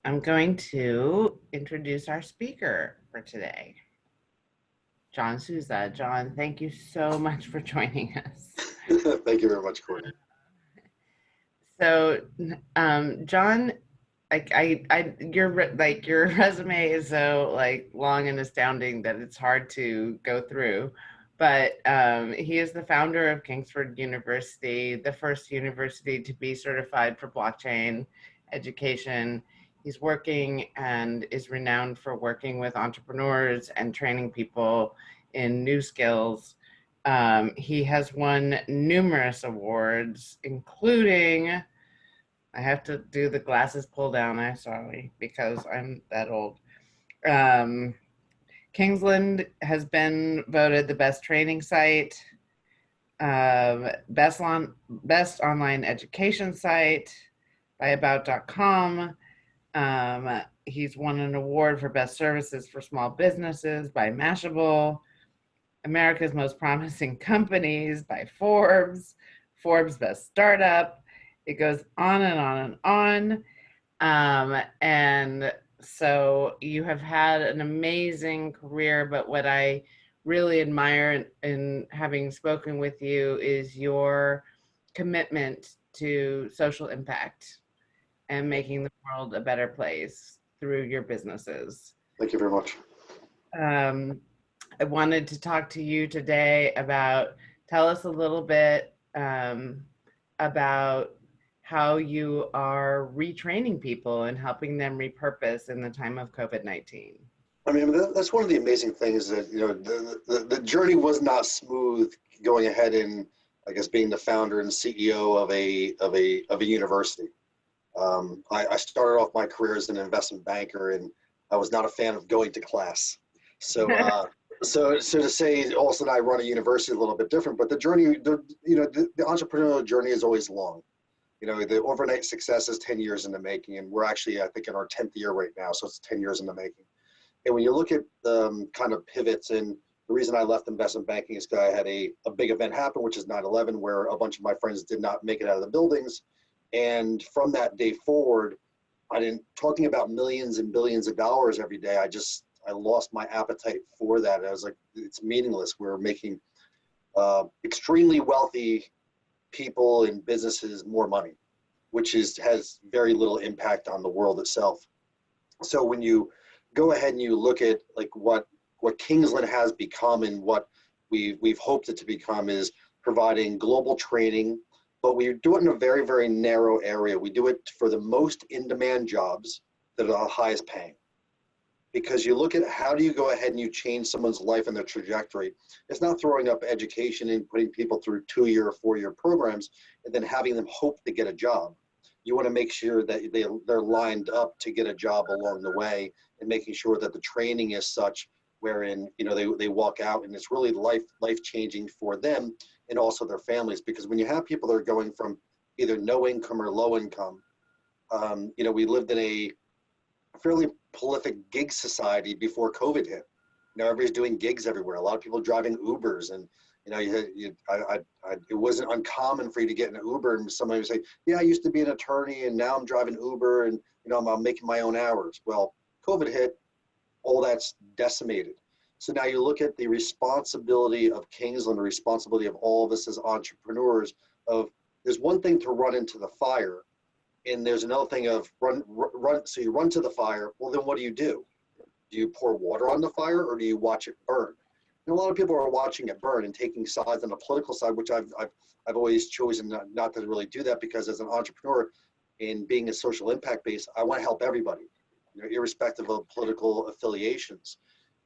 I'm going to introduce our speaker for today, John Souza. John, thank you so much for joining us. Thank you very much, Courtney. So, John, your resume is so long and astounding that it's hard to go through. But he is the founder of Kingsland University, the first university to be certified for blockchain education. He's working and is renowned for working with entrepreneurs and training people in new skills. He has won numerous awards, including, I have to do the glasses pull down, I'm sorry, because I'm that old. Kingsland has been voted the best training site, best online education site by about.com. He's won an award for best services for small businesses by Mashable, America's Most Promising Companies by Forbes, Forbes Best Startup. It goes on and on and on. And so you have had an amazing career, but what I really admire in having spoken with you is your commitment to social impact and making the world a better place through your businesses. Thank you very much. I wanted to talk to you today about, tell us a little bit about how you are retraining people and helping them repurpose in the time of COVID-19. I mean, that's one of the amazing things that, you know, the journey was not smooth going ahead and, I guess, being the founder and CEO of a university. I started off my career as an investment banker, and I was not a fan of going to class. So to say also that I run a university a little bit different, but the journey, the entrepreneurial journey is always long. You know, the overnight success is 10 years in the making, and we're actually, I think, in our 10th year right now, so it's 10 years in the making. And when you look at the kind of pivots, and the reason I left investment banking is because I had a big event happen, which is 9/11, where a bunch of my friends did not make it out of the buildings. And from that day forward, talking about millions and billions of dollars every day, I lost my appetite for that. I was like, it's meaningless. We're making extremely wealthy people and businesses more money, which has very little impact on the world itself. So when you go ahead and you look at like what Kingsland has become and what we've hoped it to become is providing global training, but we do it in a very, very narrow area. We do it for the most in-demand jobs that are the highest paying. Because you look at how do you go ahead and you change someone's life and their trajectory. It's not throwing up education and putting people through 2-year or 4-year programs and then having them hope to get a job. You want to make sure that they're lined up to get a job along the way, and making sure that the training is such wherein, you know, they walk out and it's really life changing for them and also their families. Because when you have people that are going from either no income or low income, you know, we lived in a fairly prolific gig society before COVID hit. You know, everybody's doing gigs everywhere. A lot of people driving Ubers, and you know, it wasn't uncommon for you to get in an Uber and somebody would say, "Yeah, I used to be an attorney, and now I'm driving Uber, and you know, I'm making my own hours." Well, COVID hit, all that's decimated. So now you look at the responsibility of Kingsland, the responsibility of all of us as entrepreneurs. Of there's one thing to run into the fire, and there's another thing of run. So you run to the fire. Well, then what do? Do you pour water on the fire, or do you watch it burn? And a lot of people are watching it burn and taking sides on the political side, which I've always chosen not to really do that, because as an entrepreneur, in being a social impact base, I want to help everybody, you know, irrespective of political affiliations.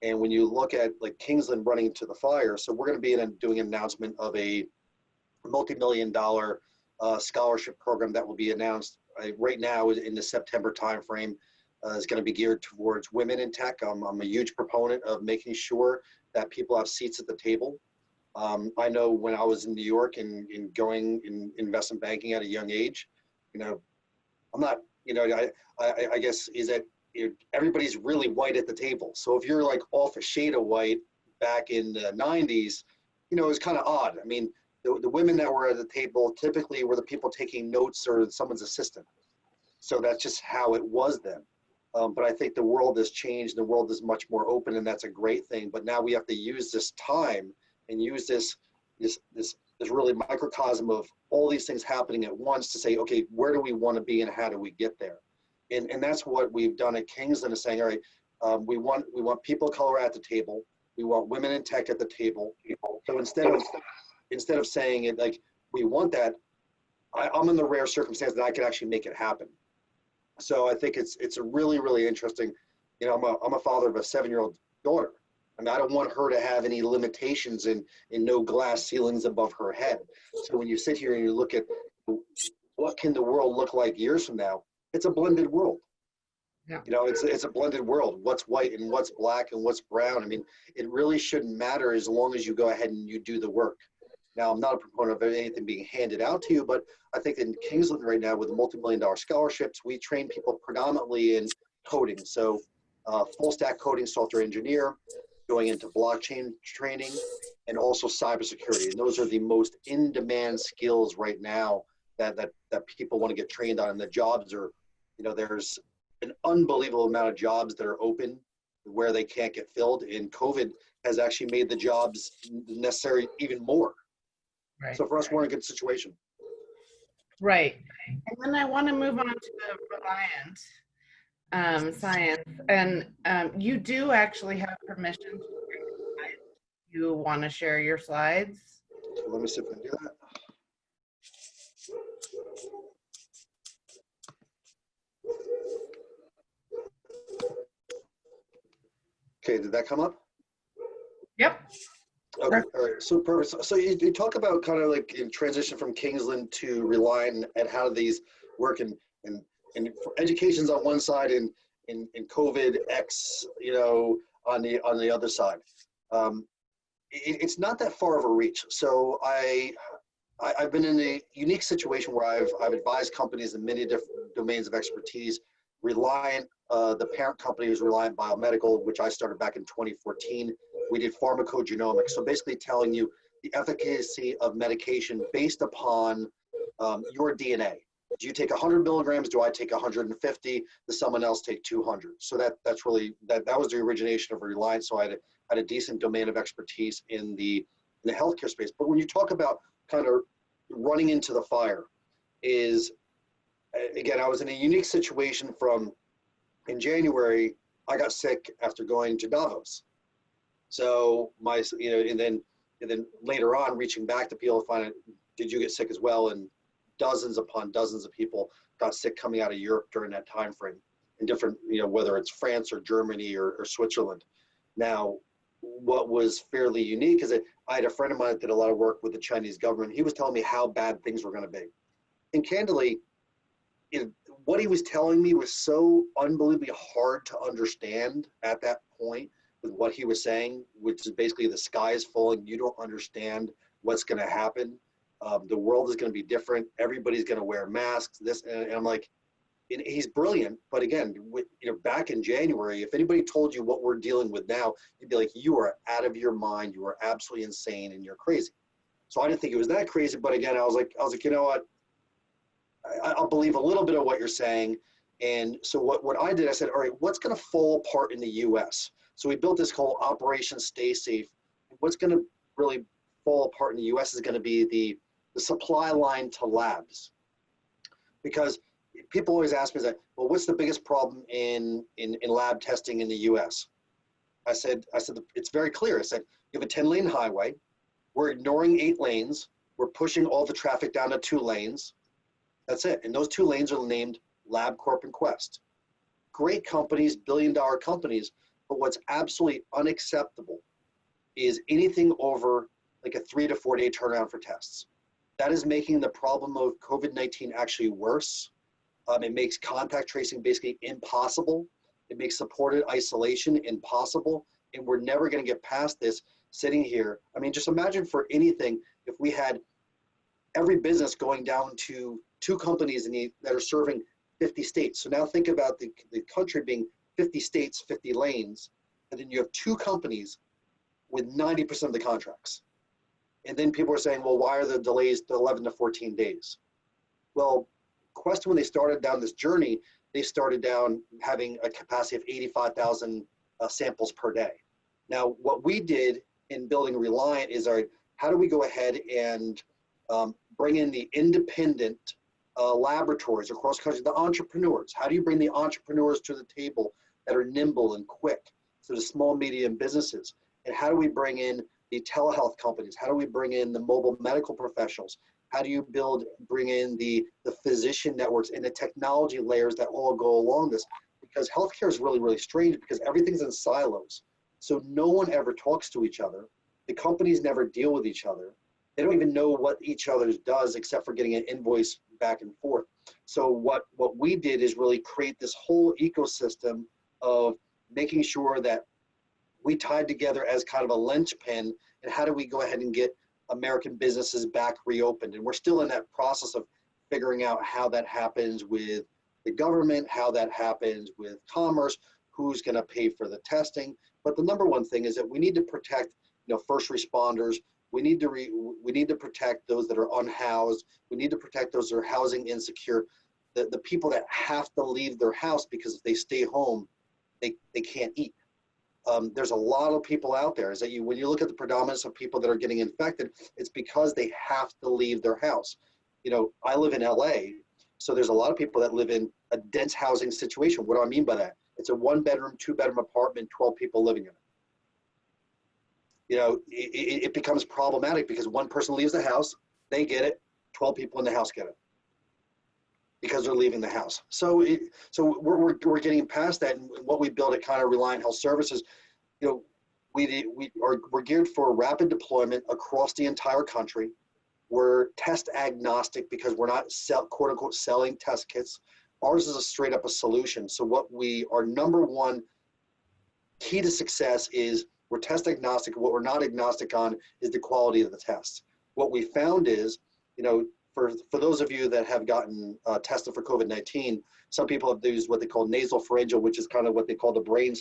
And when you look at like Kingsland running to the fire, so we're going to be doing an announcement of a multi-million-dollar scholarship program that will be announced right now in the September timeframe. Is going to be geared towards women in tech. I'm a huge proponent of making sure that people have seats at the table. I know when I was in New York and going in investment banking at a young age, you know, I'm not, you know, I guess is that everybody's really white at the table. So if you're like off a shade of white back in the 90s, you know, it was kind of odd. I mean, the women that were at the table typically were the people taking notes or someone's assistant. So that's just how it was then. But I think the world has changed. The world is much more open, and that's a great thing. But now we have to use this time and use this really microcosm of all these things happening at once to say, okay, where do we want to be and how do we get there? And that's what we've done at Kingsland, is saying, all right, we want people of color at the table. We want women in tech at the table. So instead of saying it like we want that, I'm in the rare circumstance that I can actually make it happen. So I think it's a really, really interesting. You know, I'm a father of a 7-year-old daughter. I mean, I don't want her to have any limitations and no glass ceilings above her head. So when you sit here and you look at what can the world look like years from now, it's a blended world. Yeah. You know, it's a blended world. What's white and what's black and what's brown. I mean, it really shouldn't matter as long as you go ahead and you do the work. Now, I'm not a proponent of anything being handed out to you, but I think in Kingsland right now with the multi-million-dollar scholarships, we train people predominantly in coding. So full stack coding, software engineer, going into blockchain training, and also cybersecurity. And those are the most in-demand skills right now that people want to get trained on. And the jobs are, you know, there's an unbelievable amount of jobs that are open where they can't get filled. And COVID has actually made the jobs necessary even more. Right. So for us, we're in a good situation. Right. And then I want to move on to the Reliant science. And you do actually have permission to share your slides. You want to share your slides? So let me see if I can do that. Okay, did that come up? Yep. Okay, all right, so perfect. So you talk about kind of like in transition from Kingsland to Reliant and how these work, and education's on one side and COVIDx, you know, on the other side. It's not that far of a reach. So I've been in a unique situation where I've advised companies in many different domains of expertise. Reliant, the parent company is Reliant Biomedical, which I started back in 2014. We did pharmacogenomics, so basically telling you the efficacy of medication based upon your DNA. Do you take 100 milligrams? Do I take 150? Does someone else take 200? So that's really that was the origination of Reliant. So I had a decent domain of expertise in the healthcare space. But when you talk about kind of running into the fire, is again, I was in a unique situation in January. I got sick after going to Davos. So and then later on reaching back to people to find out, did you get sick as well? And dozens upon dozens of people got sick coming out of Europe during that time frame, in different, whether it's France or Germany or Switzerland. Now, what was fairly unique is that I had a friend of mine that did a lot of work with the Chinese government. He was telling me how bad things were going to be. And candidly, what he was telling me was so unbelievably hard to understand at that point with what he was saying, which is basically the sky is falling. You don't understand what's going to happen. The world is going to be different. Everybody's going to wear masks. And I'm like, and he's brilliant. But again, back in January, if anybody told you what we're dealing with now, you'd be like, you are out of your mind. You are absolutely insane and you're crazy. So I didn't think it was that crazy. But again, I was like, you know what? I'll believe a little bit of what you're saying. And so what I did, I said, all right, what's going to fall apart in the US? So we built this whole Operation Stay Safe. What's going to really fall apart in the US is going to be the supply line to labs. Because people always ask me that, well, what's the biggest problem in lab testing in the US? I said, it's very clear. I said, you have a 10-lane highway. We're ignoring 8 lanes. We're pushing all the traffic down to 2 lanes. That's it. And those 2 lanes are named LabCorp and Quest. Great companies, billion-dollar companies, but what's absolutely unacceptable is anything over like a 3 to 4 day turnaround for tests. That is making the problem of COVID-19 actually worse. It makes contact tracing basically impossible. It makes supported isolation impossible. And we're never going to get past this sitting here. I mean, just imagine for anything, if we had every business going down to 2 companies that are serving 50 states. So now think about the country being 50 states, 50 lanes, and then you have 2 companies with 90% of the contracts. And then people are saying, well, why are the delays to 11 to 14 days? Well, Quest, when they started down this journey, they started down having a capacity of 85,000 samples per day. Now, what we did in building Reliant is, how do we go ahead and bring in the independent laboratories across the country, the entrepreneurs? How do you bring the entrepreneurs to the table that are nimble and quick? So the small, medium businesses. And how do we bring in the telehealth companies? How do we bring in the mobile medical professionals? How do you bring in the physician networks and the technology layers that all go along this? Because healthcare is really, really strange because everything's in silos. So no one ever talks to each other. The companies never deal with each other. They don't even know what each other's does except for getting an invoice back and forth. So what we did is really create this whole ecosystem of making sure that we tied together as kind of a linchpin, and how do we go ahead and get American businesses back reopened? And we're still in that process of figuring out how that happens with the government, how that happens with commerce, who's going to pay for the testing. But the number one thing is that we need to protect, first responders. We need to protect those that are unhoused. We need to protect those that are housing insecure, the people that have to leave their house because if they stay home, they can't eat. There's a lot of people out there. Is that when you look at the predominance of people that are getting infected, it's because they have to leave their house. I live in LA, so there's a lot of people that live in a dense housing situation. What do I mean by that? It's a 1-bedroom, 2-bedroom apartment, 12 people living in it. It becomes problematic because one person leaves the house, they get it, 12 people in the house get it because they're leaving the house. So we're getting past that, and what we built at kind of Reliant Health Services, we're geared for rapid deployment across the entire country. We're test agnostic because we're not quote unquote selling test kits. Ours is a straight up a solution. So our number one key to success is we're test agnostic. What we're not agnostic on is the quality of the test. What we found is, for those of you that have gotten tested for COVID-19, some people have used what they call nasal pharyngeal, which is kind of what they call the brain